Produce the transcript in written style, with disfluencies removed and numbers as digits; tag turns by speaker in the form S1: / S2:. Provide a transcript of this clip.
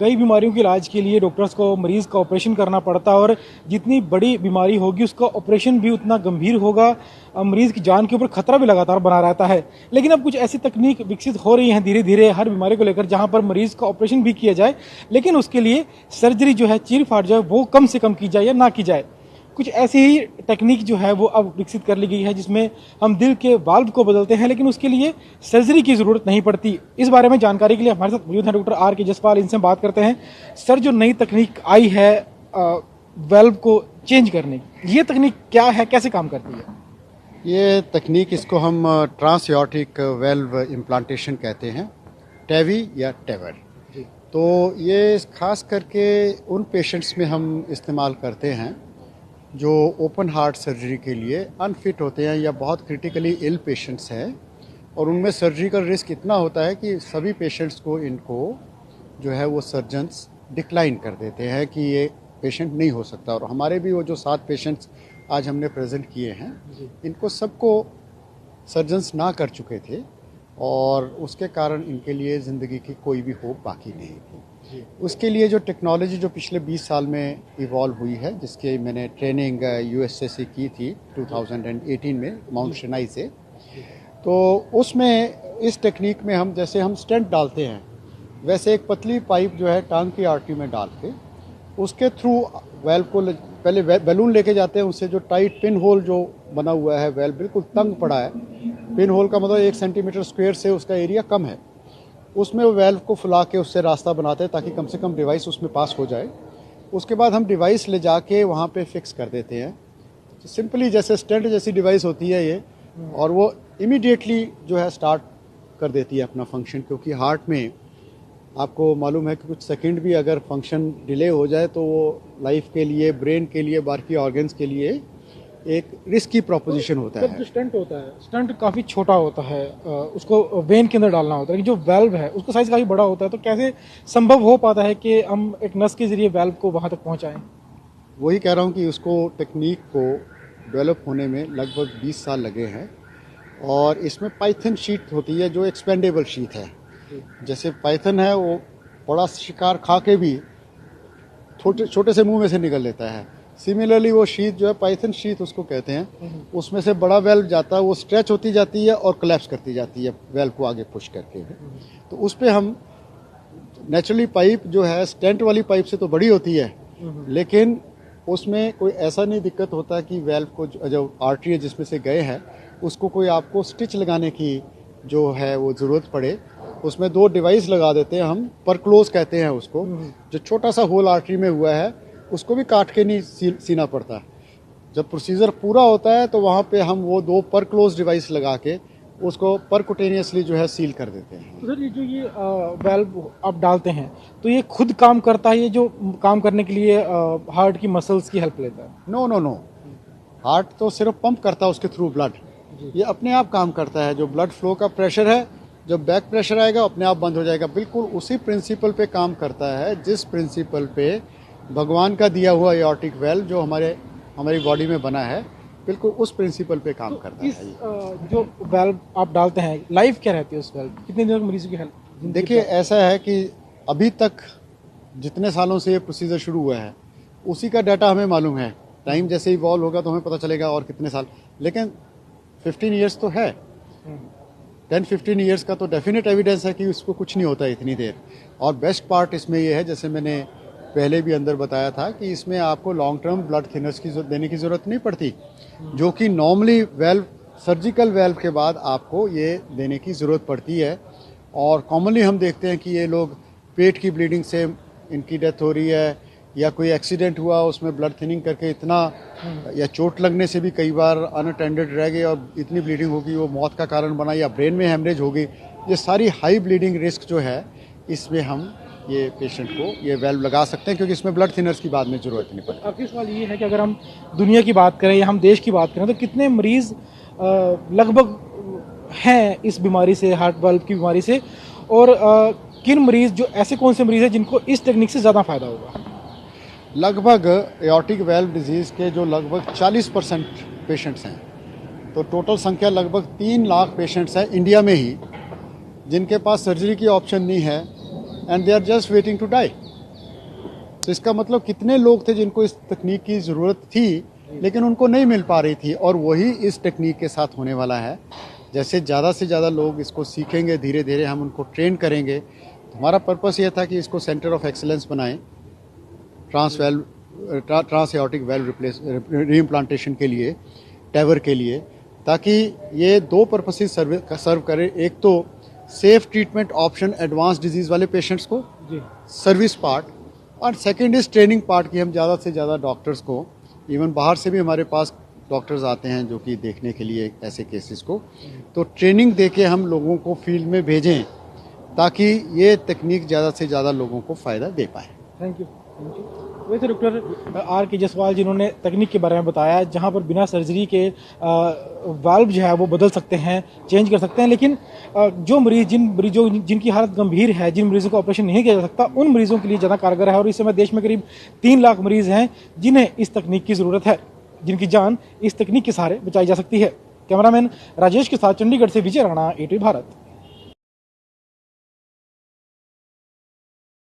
S1: कई बीमारियों के इलाज के लिए डॉक्टर्स को मरीज़ का ऑपरेशन करना पड़ता है और जितनी बड़ी बीमारी होगी उसका ऑपरेशन भी उतना गंभीर होगा, मरीज़ की जान के ऊपर खतरा भी लगातार बना रहता है। लेकिन अब कुछ ऐसी तकनीक विकसित हो रही हैं धीरे धीरे हर बीमारी को लेकर, जहां पर मरीज़ का ऑपरेशन भी किया जाए, लेकिन उसके लिए सर्जरी जो है, चीर फाड़ जो है वो कम से कम की जाए या ना की जाए। कुछ ऐसी ही टेक्निक जो है वो अब विकसित कर ली गई है जिसमें हम दिल के वाल्व को बदलते हैं, लेकिन उसके लिए सर्जरी की ज़रूरत नहीं पड़ती। इस बारे में जानकारी के लिए हमारे साथ मौजूद हैं डॉक्टर आर के जसपाल। इनसे बात करते हैं। सर, जो नई तकनीक आई है वाल्व को चेंज करने की, ये तकनीक क्या है, कैसे काम करती है?
S2: ये तकनीक, इसको हम ट्रांसयार्टिक वेल्व इम्प्लांटेशन कहते हैं, टेवी या टेवर। तो ये खास करके उन पेशेंट्स में हम इस्तेमाल करते हैं जो ओपन हार्ट सर्जरी के लिए अनफिट होते हैं या बहुत क्रिटिकली इल पेशेंट्स हैं, और उनमें सर्जरी का रिस्क इतना होता है कि सभी पेशेंट्स को इनको जो है वो सर्जन्स डिक्लाइन कर देते हैं कि ये पेशेंट नहीं हो सकता। और हमारे भी वो जो 7 पेशेंट्स आज हमने प्रेजेंट किए हैं, इनको सबको सर्जन्स ना कर चुके थे और उसके कारण इनके लिए ज़िंदगी की कोई भी होप बाकी नहीं थी। उसके लिए जो टेक्नोलॉजी जो पिछले 20 साल में इवॉल्व हुई है, जिसके मैंने ट्रेनिंग यूएसए से की थी 2018 में माउंट सिनाई से, तो उसमें इस टेक्निक में हम जैसे हम स्टेंट डालते हैं, वैसे एक पतली पाइप जो है टांग की आर्टरी में डाल के उसके थ्रू वेल्व को पहले बैलून लेके जाते हैं। उससे जो टाइट पिन होल जो बना हुआ है, वेल्व बिल्कुल तंग पड़ा है, पिन होल का मतलब 1 सेंटीमीटर स्क्वायर से उसका एरिया कम है, उसमें वो वेल्व को फुला के उससे रास्ता बनाते हैं ताकि कम से कम डिवाइस उसमें पास हो जाए। उसके बाद हम डिवाइस ले जाके वहाँ पे फिक्स कर देते हैं। तो सिंपली जैसे स्टेंट जैसी डिवाइस होती है ये, और वो इमीडिएटली जो है स्टार्ट कर देती है अपना फंक्शन, क्योंकि हार्ट में आपको मालूम है कि कुछ सेकंड भी अगर फंक्शन डिले हो जाए तो वो लाइफ के लिए, ब्रेन के लिए, बाकी ऑर्गन्स के लिए एक रिस्की प्रोपोजिशन होता है।
S1: जो स्टंट होता है, स्टंट काफ़ी छोटा होता है, उसको वेन के अंदर डालना होता है। जो वेल्व है उसका साइज काफ़ी बड़ा होता है, तो कैसे संभव हो पाता है कि हम एक नस के जरिए वेल्व को वहाँ तक पहुँचाएं?
S2: वही कह रहा हूँ कि उसको टेक्निक को डेवलप होने में लगभग 20 साल लगे हैं, और इसमें पाइथन शीट होती है जो एक्सपेंडेबल शीट है। जैसे पाइथन है वो बड़ा शिकार खा के भी छोटे से मुंह में से निकल लेता है, सिमिलरली वो शीट जो है पाइथन शीट उसको कहते हैं, उसमें से बड़ा वेल्व जाता है, वो स्ट्रेच होती जाती है और कोलैप्स करती जाती है वेल्व को आगे पुश करके। तो उस पर हम नेचुरली पाइप जो है स्टेंट वाली पाइप से तो बड़ी होती है, लेकिन उसमें कोई ऐसा नहीं दिक्कत होता कि वेल्व को जो आर्टरी जिसमें से गए हैं उसको कोई आपको स्टिच लगाने की जो है वो ज़रूरत पड़े। उसमें 2 डिवाइस लगा देते हैं हम, पर क्लोज कहते हैं उसको, जो छोटा सा होल आर्टरी में हुआ है उसको भी काट के नहीं सीना पड़ता। जब प्रोसीजर पूरा होता है तो वहाँ पे हम वो 2 पर क्लोज डिवाइस लगा के उसको परकुटेनियसली जो है सील कर देते हैं।
S1: तो सर, ये वेल्व आप डालते हैं तो ये खुद काम करता है, ये जो काम करने के लिए हार्ट की मसल्स की हेल्प लेता है?
S2: नो, हार्ट तो सिर्फ पंप करता है उसके थ्रू ब्लड, ये अपने आप काम करता है। जो ब्लड फ्लो का प्रेशर है, जब बैक प्रेशर आएगा अपने आप बंद हो जाएगा। बिल्कुल उसी प्रिंसिपल पे काम करता है जिस प्रिंसिपल पे भगवान का दिया हुआ एओर्टिक वेल्व जो हमारी बॉडी में बना है, बिल्कुल उस प्रिंसिपल पे काम करता है।
S1: जो वेल्व आप डालते हैं, लाइफ क्या रहती है उस वेल्व, कितने दिनों तक मरीज की हेल्प?
S2: देखिए, ऐसा है कि अभी तक जितने सालों से ये प्रोसीजर शुरू हुआ है उसी का डाटा हमें मालूम है। टाइम जैसे इवॉल्व होगा तो हमें पता चलेगा और कितने साल, लेकिन 15 ईयर्स तो है, 10-15 ईयर्स का तो डेफिनेट एविडेंस है कि उसको कुछ नहीं होता इतनी देर। और बेस्ट पार्ट इसमें ये है, जैसे मैंने पहले भी अंदर बताया था, कि इसमें आपको लॉन्ग टर्म ब्लड थिनर्स की देने की ज़रूरत नहीं पड़ती, जो कि नॉर्मली वेल्व, सर्जिकल वेल्व के बाद आपको ये देने की ज़रूरत पड़ती है। और कॉमनली हम देखते हैं कि ये लोग पेट की ब्लीडिंग से इनकी डेथ हो रही है, या कोई एक्सीडेंट हुआ उसमें ब्लड थिनिंग करके इतना, या चोट लगने से भी कई बार अनअटेंडेड रह गए और इतनी ब्लीडिंग होगी वो मौत का कारण बना, या ब्रेन में हेमरेज हो गई। ये सारी हाई ब्लीडिंग रिस्क जो है, इसमें हम ये पेशेंट को ये वेल्व लगा सकते हैं, क्योंकि इसमें ब्लड थिनर्स की बाद में ज़रूरत नहीं पड़ती।
S1: आखिरी सवाल ये है कि अगर हम दुनिया की बात करें या हम देश की बात करें, तो कितने मरीज़ लगभग हैं इस बीमारी से, हार्ट वाल्व की बीमारी से, और किन मरीज़, जो ऐसे कौन से मरीज़ हैं जिनको इस टेक्निक से ज़्यादा फ़ायदा होगा?
S2: लगभग एओर्टिक वेल्व डिजीज़ के जो लगभग 40% पेशेंट्स हैं, तो टोटल संख्या लगभग 3 लाख पेशेंट्स हैं इंडिया में ही, जिनके पास सर्जरी की ऑप्शन नहीं है, and they are just waiting to die. तो इसका मतलब कितने लोग थे जिनको इस तकनीक की ज़रूरत थी लेकिन उनको नहीं मिल पा रही थी, और वही इस टेक्निक के साथ होने वाला है। जैसे ज़्यादा से ज़्यादा लोग इसको सीखेंगे, धीरे धीरे हम उनको ट्रेन करेंगे। तो हमारा पर्पस ये था कि इसको सेंटर ऑफ एक्सीलेंस बनाएं ट्रांस एओर्टिक वेल्व रीइम्प्लांटेशन के लिए, टेवर के लिए, ताकि ये दो पर्पसेस सर्व करे। एक तो safe treatment option advance disease वाले पेशेंट्स को, सर्विस पार्ट, और सेकेंड इज ट्रेनिंग पार्ट की हम ज़्यादा से ज़्यादा डॉक्टर्स को, इवन बाहर से भी हमारे पास डॉक्टर्स आते हैं जो कि देखने के लिए ऐसे केसेस को, तो ट्रेनिंग दे के हम लोगों को फील्ड में भेजें ताकि ये तकनीक ज़्यादा से ज़्यादा लोगों को फ़ायदा दे पाए।
S1: Thank you. वैसे डॉक्टर आर के जसवाल जिन्होंने तकनीक के बारे में बताया, जहां पर बिना सर्जरी के वाल्व जो है वो बदल सकते हैं, चेंज कर सकते हैं, लेकिन जो मरीज जिनकी हालत गंभीर है, जिन मरीजों को ऑपरेशन नहीं किया जा सकता, उन मरीजों के लिए ज़्यादा कारगर है। और इस समय देश में करीब 3 लाख मरीज हैं जिन्हें इस तकनीक की ज़रूरत है, जिनकी जान इस तकनीक के सहारे बचाई जा सकती है। कैमरामैन राजेश के साथ चंडीगढ़ से विजय राणा, ATV भारत।